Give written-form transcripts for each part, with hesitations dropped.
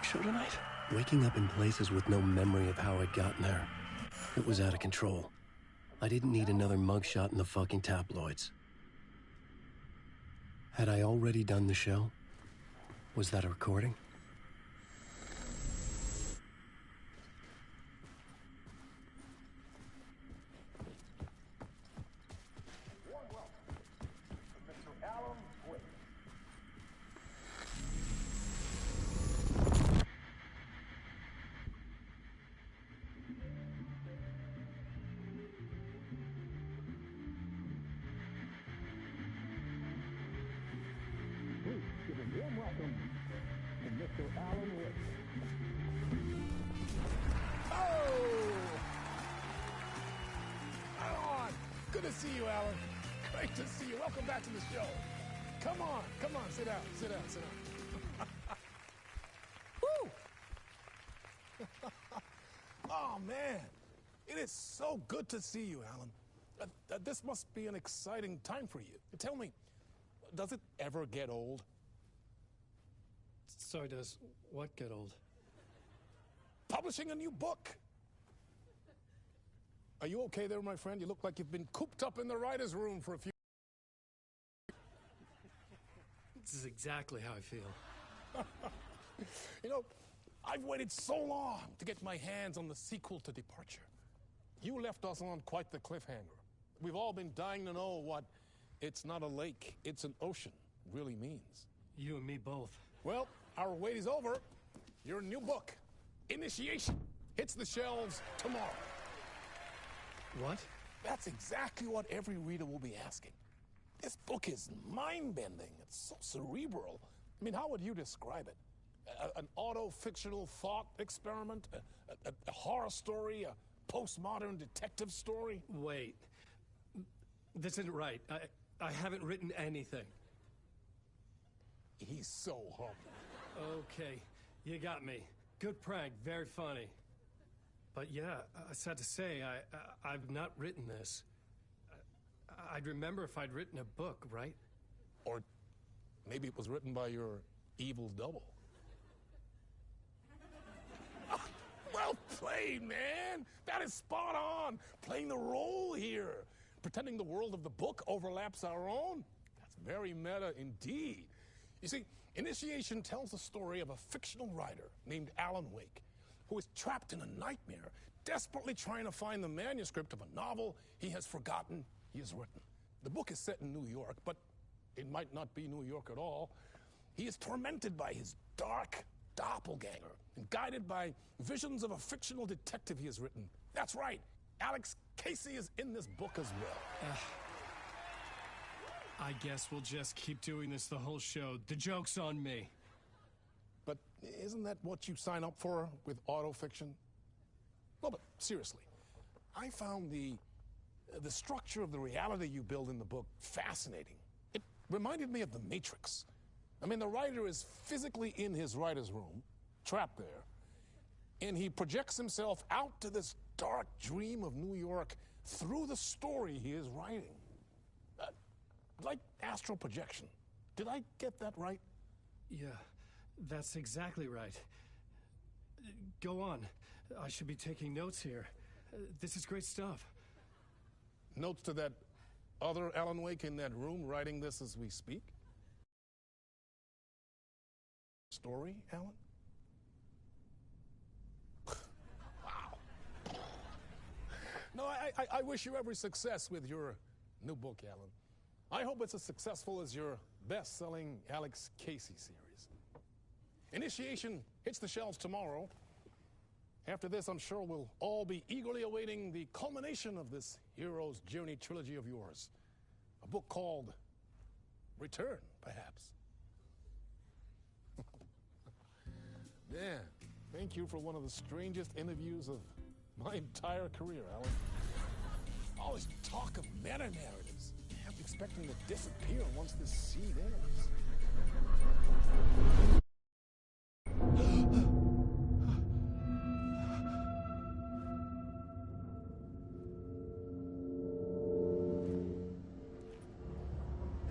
show tonight? Waking up in places with no memory of how I'd gotten there. It was out of control. I didn't need another mugshot in the fucking tabloids. Had I already done the show? Was that a recording? Good to see you, Alan. Great to see you. Welcome back to the show. Come on, sit down. Woo! Oh, man. It is so good to see you, Alan. This must be an exciting time for you. Tell me, does it ever get old? Sorry, does what get old? Publishing a new book. Are you okay there, my friend? You look like you've been cooped up in the writer's room for a few... This is exactly how I feel. You know, I've waited so long to get my hands on the sequel to Departure. You left us on quite the cliffhanger. We've all been dying to know what "it's not a lake, it's an ocean" really means. You and me both. Well, our wait is over. Your new book, Initiation, hits the shelves tomorrow. What? That's exactly what every reader will be asking. This book is mind-bending. It's so cerebral. I mean, how would you describe it? An auto-fictional thought experiment? A horror story? A postmodern detective story? Wait. This isn't right. I haven't written anything. He's so humble. Okay, you got me. Good prank, very funny. But yeah, sad to say, I've not written this. I'd remember if I'd written a book, right? Or maybe it was written by your evil double. Well played, man. That is spot on. Playing the role here. Pretending the world of the book overlaps our own. That's very meta indeed. You see, Initiation tells the story of a fictional writer named Alan Wake, who is trapped in a nightmare, desperately trying to find the manuscript of a novel he has forgotten he has written. The book is set in New York, but it might not be New York at all. He is tormented by his dark doppelganger and guided by visions of a fictional detective he has written. That's right, Alex Casey is in this book as well. I guess we'll just keep doing this the whole show. The joke's on me. But isn't that what you sign up for with autofiction? No, but seriously, I found the structure of the reality you build in the book fascinating. It reminded me of The Matrix. I mean, the writer is physically in his writer's room, trapped there, and he projects himself out to this dark dream of New York through the story he is writing. Like astral projection. Did I get that right? Yeah. That's exactly right. Go on. I should be taking notes here. This is great stuff. Notes to that other Alan Wake in that room writing this as we speak? Story, Alan? Wow. No, I wish you every success with your new book, Alan. I hope it's as successful as your best-selling Alex Casey series. Initiation hits the shelves tomorrow. After this, I'm sure we'll all be eagerly awaiting the culmination of this hero's journey trilogy of yours. A book called Return, perhaps. Man, thank you for one of the strangest interviews of my entire career, Alan. All this talk of meta-narratives. I'm expecting to disappear once this seed ends.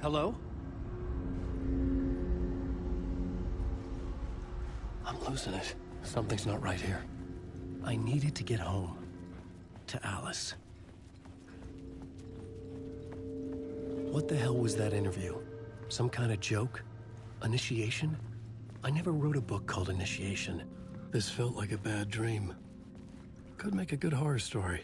Hello? I'm losing it. Something's not right here. I needed to get home. To Alice. What the hell was that interview? Some kind of joke? Initiation? I never wrote a book called Initiation. This felt like a bad dream. Could make a good horror story.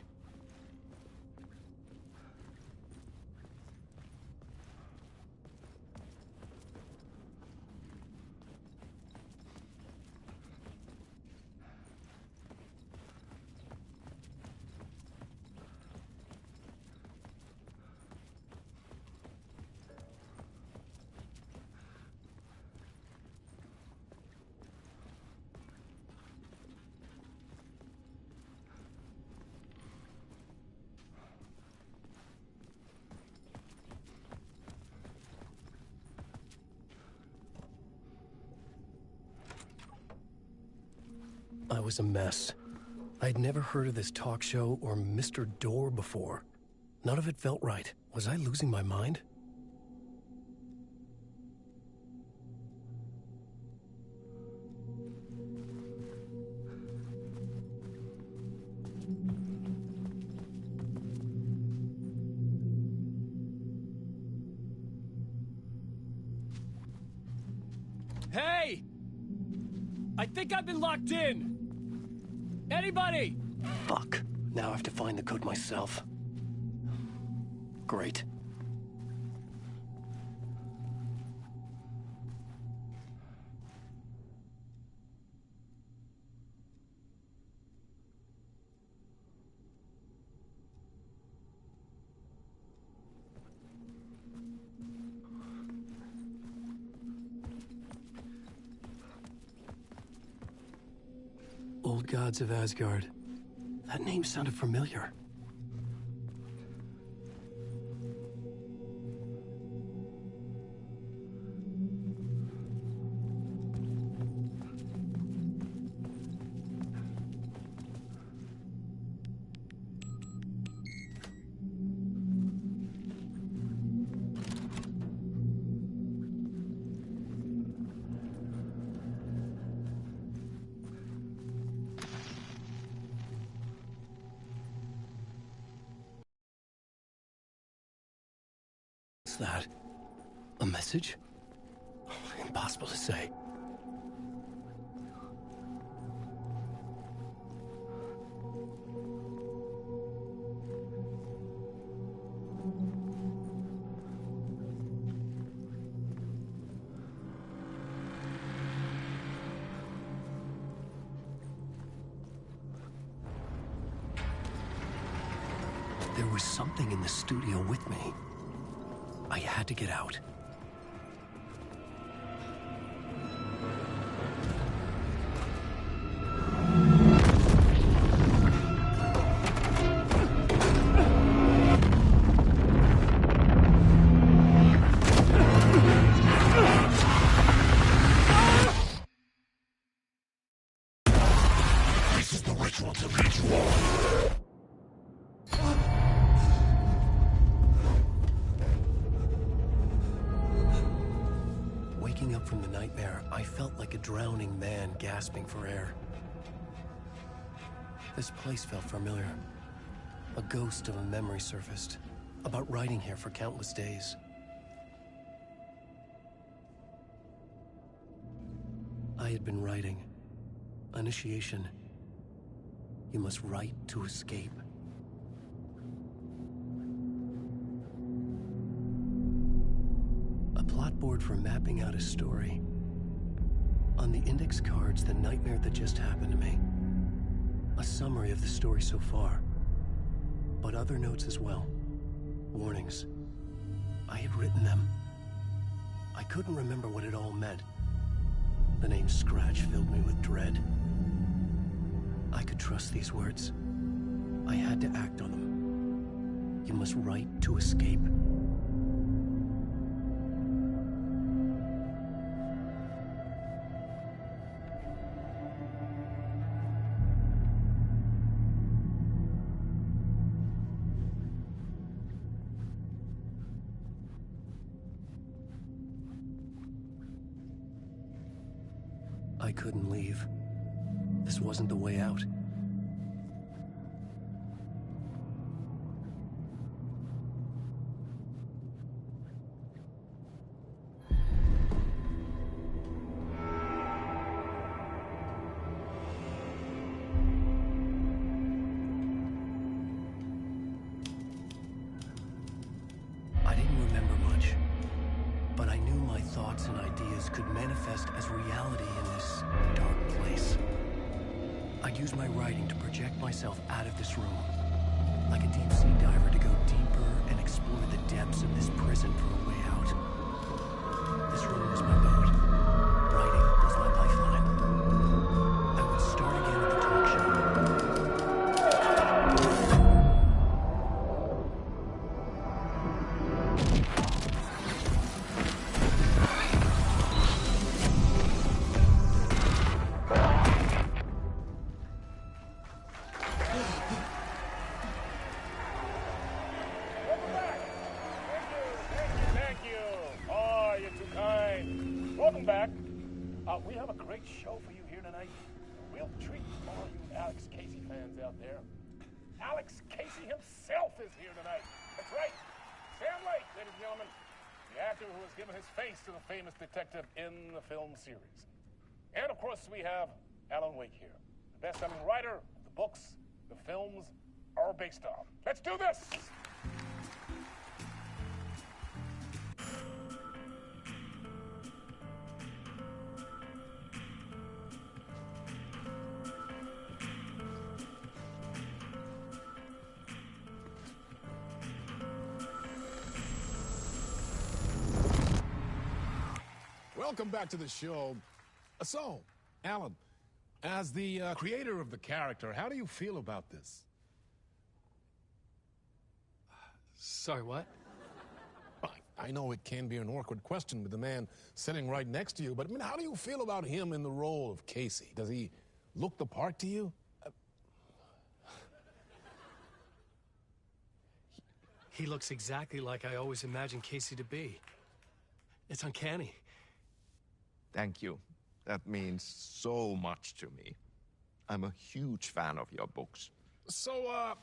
I was a mess. I'd never heard of this talk show or Mr. Door before. None of it felt right. Was I losing my mind? Hey! I think I've been locked in! Anybody? Fuck. Now I have to find the code myself. Great. Old Gods of Asgard. That name sounded familiar. What's that? A message? Impossible to say. There was something in the studio with me. I had to get out. This is the ritual to lead you on. Waking up from the nightmare, I felt like a drowning man gasping for air. This place felt familiar. A ghost of a memory surfaced, about writing here for countless days. I had been writing. Initiation. You must write to escape. A plot board for mapping out a story. On the index cards, the nightmare that just happened to me. A summary of the story so far. But other notes as well. Warnings. I had written them. I couldn't remember what it all meant. The name Scratch filled me with dread. I could trust these words. I had to act on them. You must write to escape. I couldn't leave. This wasn't the way out. I didn't remember much, but I knew my thoughts and ideas could manifest as reality in this dark place. I'd use my writing to project myself out of this room, like a deep-sea diver to go deeper and explore the depths of this prison for a way out. This room was my boat. Writing was my lifeline. I would start again at the talk show. Thank you. Oh, you're too kind. Welcome back. We have a great show for you here tonight. We'll treat all you Alex Casey fans out there. Alex Casey himself is here tonight. That's right. Sam Lake, ladies and gentlemen. The actor who has given his face to the famous detective in the film series. And of course, we have Alan Wake here. The best-selling writer the books the films are based on. Let's do this! Welcome back to the show. So, Alan, as the creator of the character, how do you feel about this? Sorry, what? I know it can be an awkward question with the man sitting right next to you, but I mean, how do you feel about him in the role of Casey? Does he look the part to you? He looks exactly like I always imagined Casey to be. It's uncanny. Thank you. That means so much to me. I'm a huge fan of your books. So,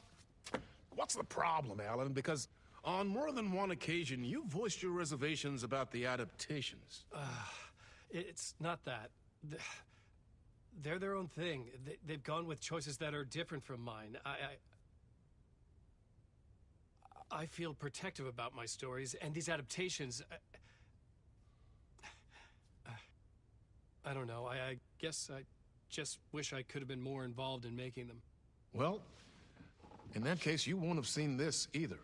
what's the problem, Alan? Because on more than one occasion, you voiced your reservations about the adaptations. It's not that. They're their own thing. They've gone with choices that are different from mine. I feel protective about my stories, and these adaptations... I don't know. I guess I just wish I could have been more involved in making them. Well, in that case, you won't have seen this either.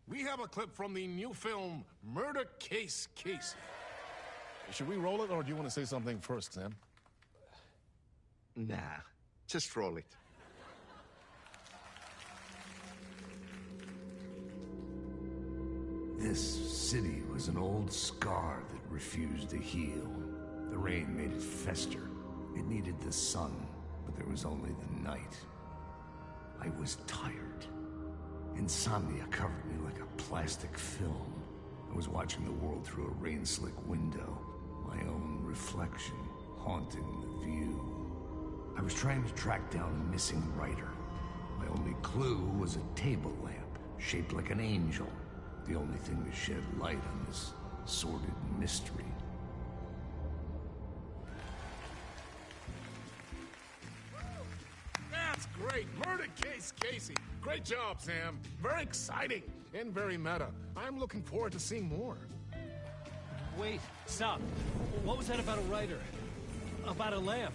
We have a clip from the new film, Murder Case Casey. Should we roll it, or do you want to say something first, Sam? Nah, just roll it. This city was an old scar that refused to heal. The rain made it fester. It needed the sun, but there was only the night. I was tired. Insomnia covered me like a plastic film. I was watching the world through a rain-slick window, my own reflection haunting the view. I was trying to track down a missing writer. My only clue was a table lamp, shaped like an angel, the only thing to shed light on this sordid mystery. That's great. Murder Case Casey. Great job, Sam. Very exciting and very meta. I'm looking forward to seeing more. Wait, stop. What was that about a writer? About a lamp?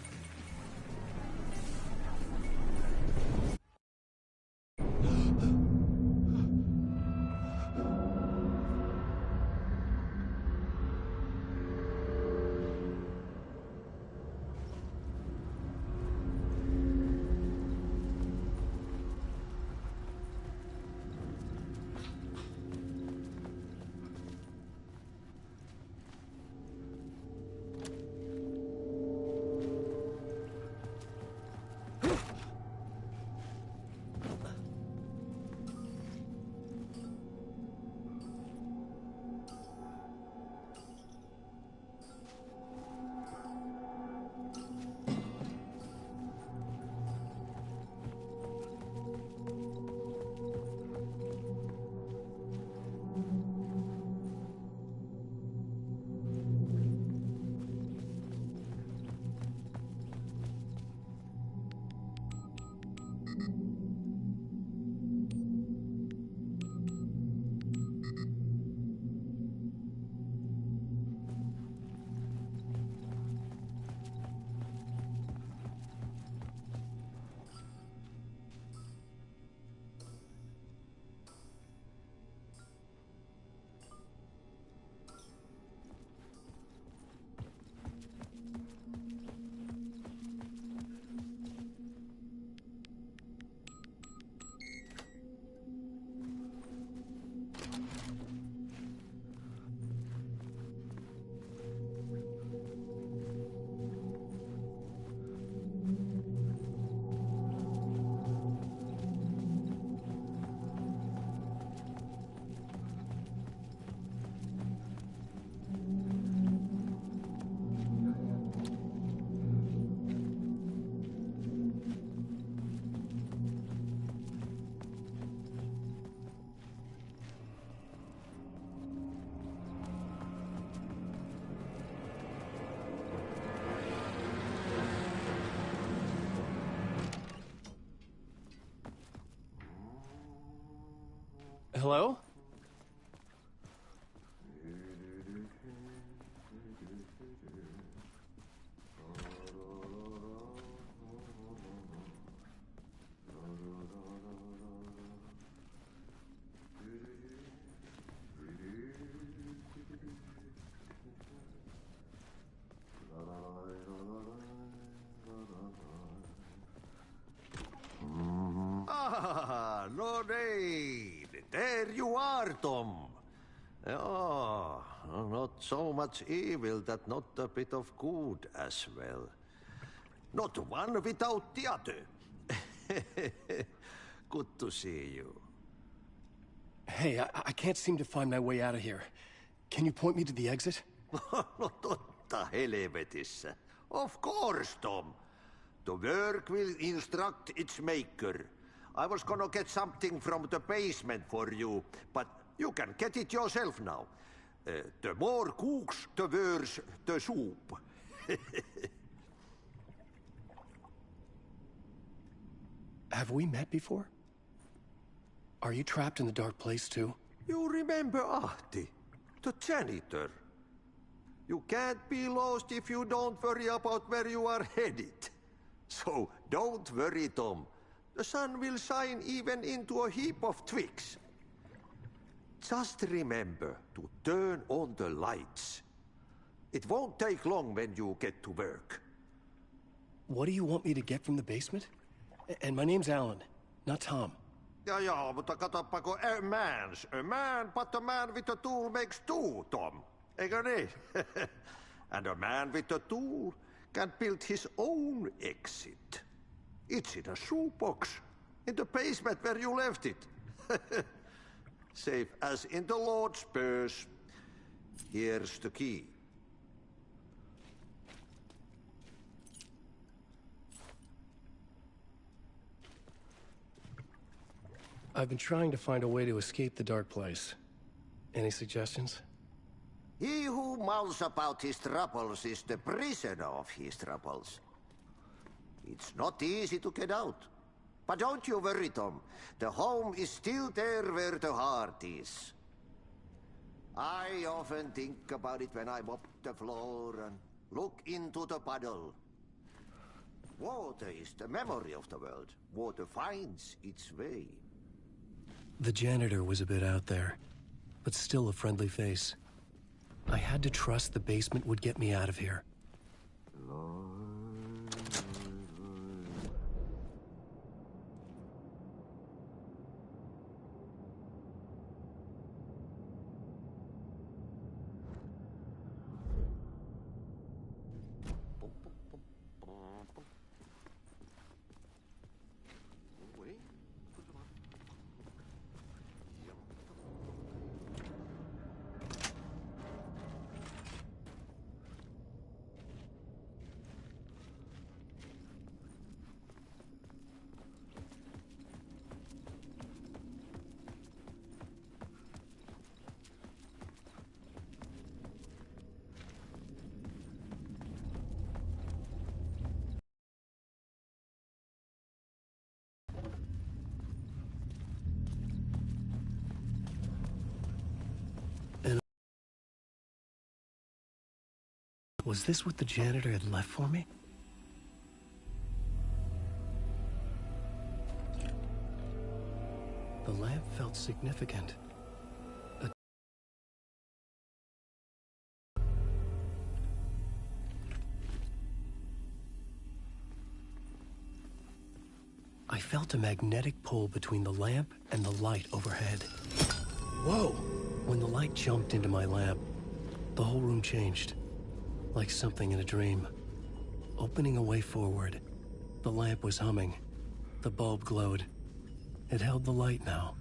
Hello? Ah, no need. There you are, Tom. Oh, not so much evil that not a bit of good as well. Not one without the other. Good to see you. Hey, I can't seem to find my way out of here. Can you point me to the exit? No totta helvetissä. Of course, Tom. The work will instruct its maker. I was gonna get something from the basement for you, but you can get it yourself now. The more cooks, the worse the soup. Have we met before? Are you trapped in the dark place too? You remember Ahti, the janitor. You can't be lost if you don't worry about where you are headed. So don't worry, Tom. The sun will shine even into a heap of twigs. Just remember to turn on the lights. It won't take long when you get to work. What do you want me to get from the basement? And my name's Alan, not Tom. Ja, mutta katsopako a man, but a man with a tool makes two, Tom. Eikö niin? And a man with a tool can build his own exit. It's in a shoebox, in the basement where you left it. Safe as in the Lord's purse. Here's the key. I've been trying to find a way to escape the dark place. Any suggestions? He who mouths about his troubles is the prisoner of his troubles. It's not easy to get out. But don't you worry, Tom. The home is still there where the heart is. I often think about it when I mop the floor and look into the puddle. Water is the memory of the world. Water finds its way. The janitor was a bit out there, but still a friendly face. I had to trust the basement would get me out of here. Was this what the janitor had left for me? The lamp felt significant. I felt a magnetic pull between the lamp and the light overhead. Whoa! When the light jumped into my lamp, the whole room changed. Like something in a dream. Opening a way forward, the lamp was humming. The bulb glowed. It held the light now.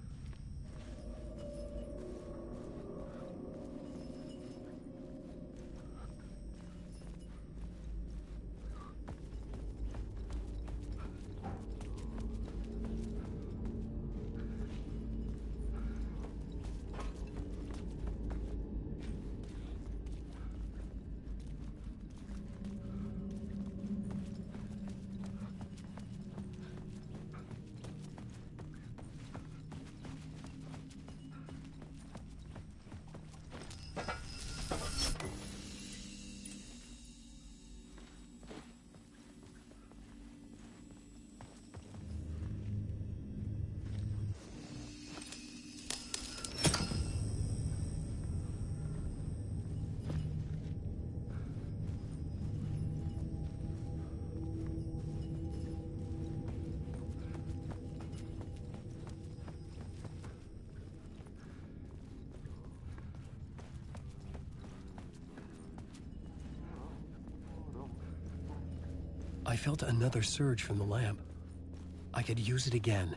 I felt another surge from the lamp. I could use it again.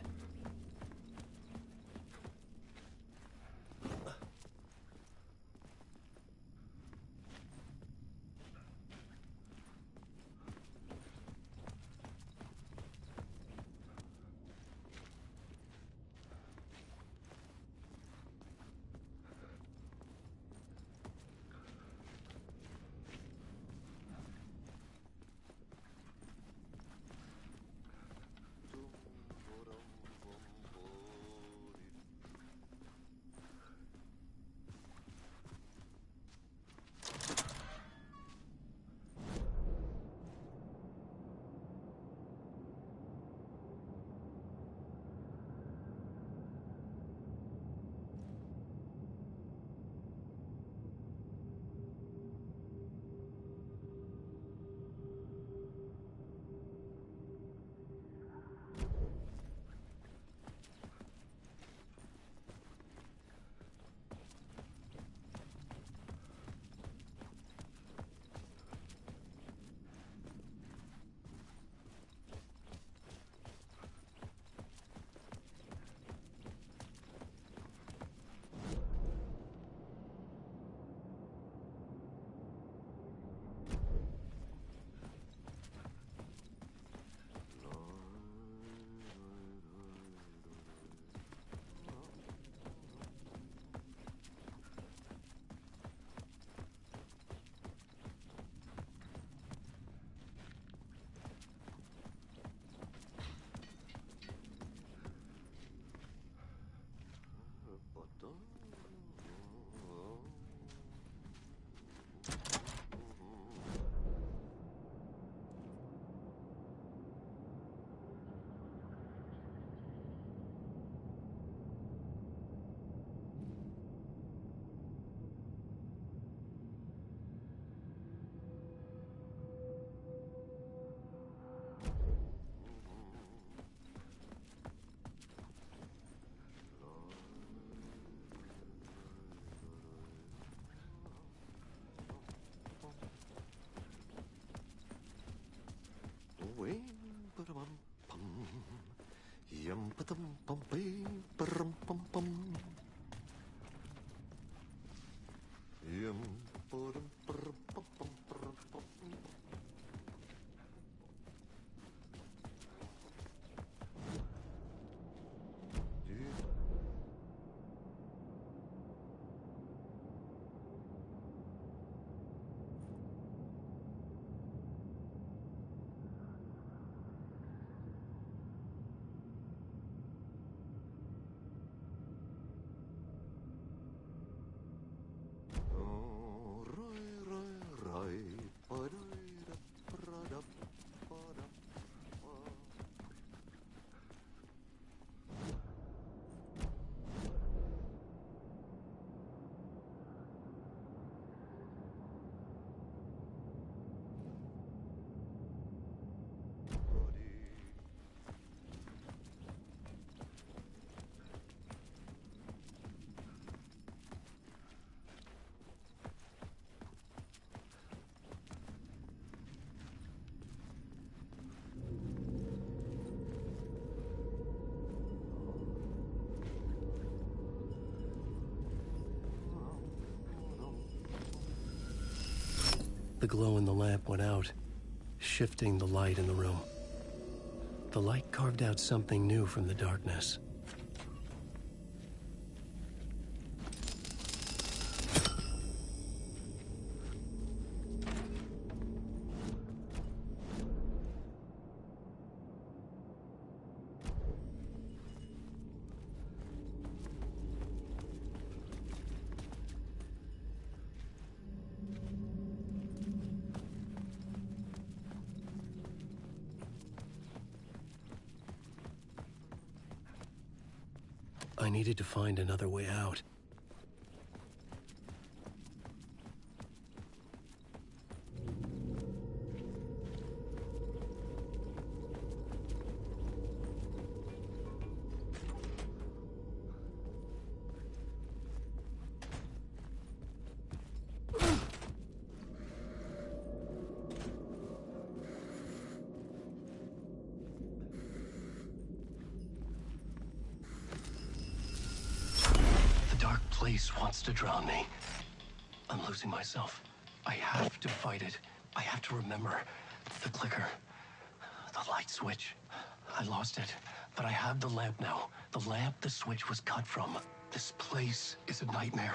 The glow in the lamp went out, shifting the light in the room. The light carved out something new from the darkness. I needed to find another way out. place wants to drown me. I'm losing myself. I have to fight it. I have to remember. The clicker. The light switch. I lost it. But I have the lamp now. The lamp the switch was cut from. This place is a nightmare.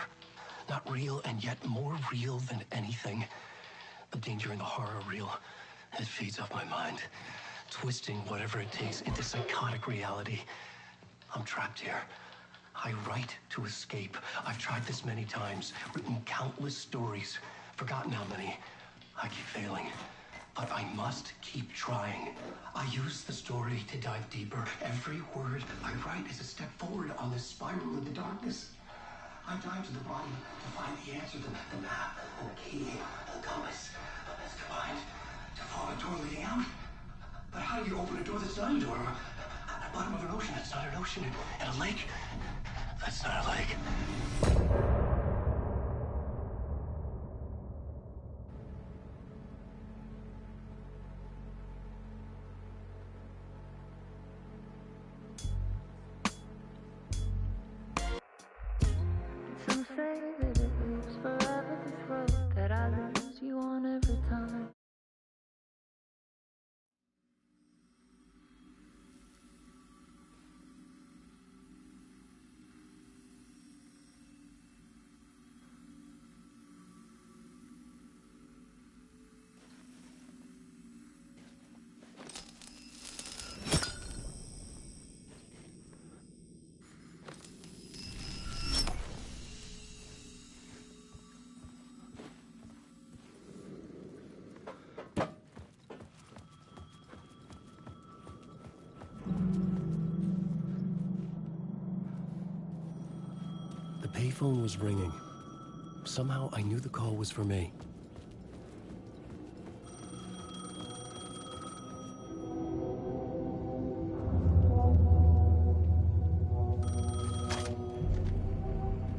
Not real, and yet more real than anything. The danger and the horror real. It feeds off my mind. Twisting whatever it takes into psychotic reality. I'm trapped here. I write to escape. I've tried this many times, written countless stories, forgotten how many. I keep failing, but I must keep trying. I use the story to dive deeper. Every word I write is a step forward on this spiral in the darkness. I dive to the bottom to find the answer, the map, and the key, and the compass. It's combined to form a door leading out. But how do you open a door that's not a door? At the bottom of an ocean that's not an ocean, and a lake that's not a lake. Some say that it lives forever, this road that I lose you on every time. The payphone was ringing. Somehow I knew the call was for me.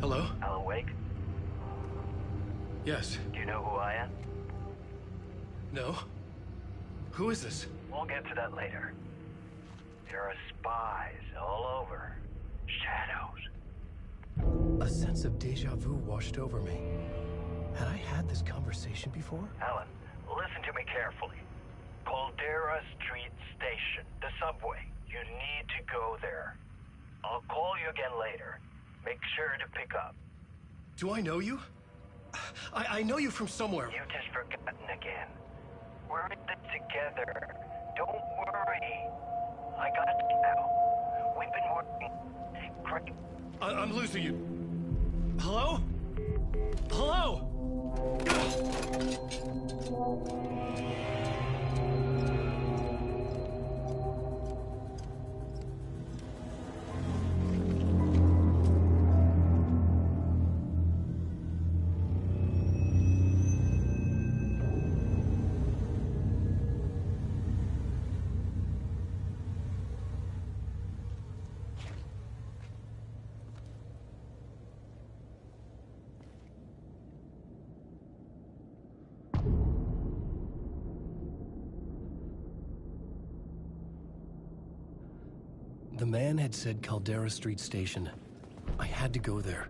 Hello? Alan Wake? Yes. Do you know who I am? No? Who is this? We'll get to that later. There are spies all over. Shadows. A sense of deja vu washed over me. Had I had this conversation before? Alan, listen to me carefully. Caldera Street Station, the subway. You need to go there. I'll call you again later. Make sure to pick up. Do I know you? I know you from somewhere. You've just forgotten again. We're in this together. Don't worry. I got you now. We've been working great. I'm losing you. Hello? Hello? The man had said Caldera Street Station. I had to go there.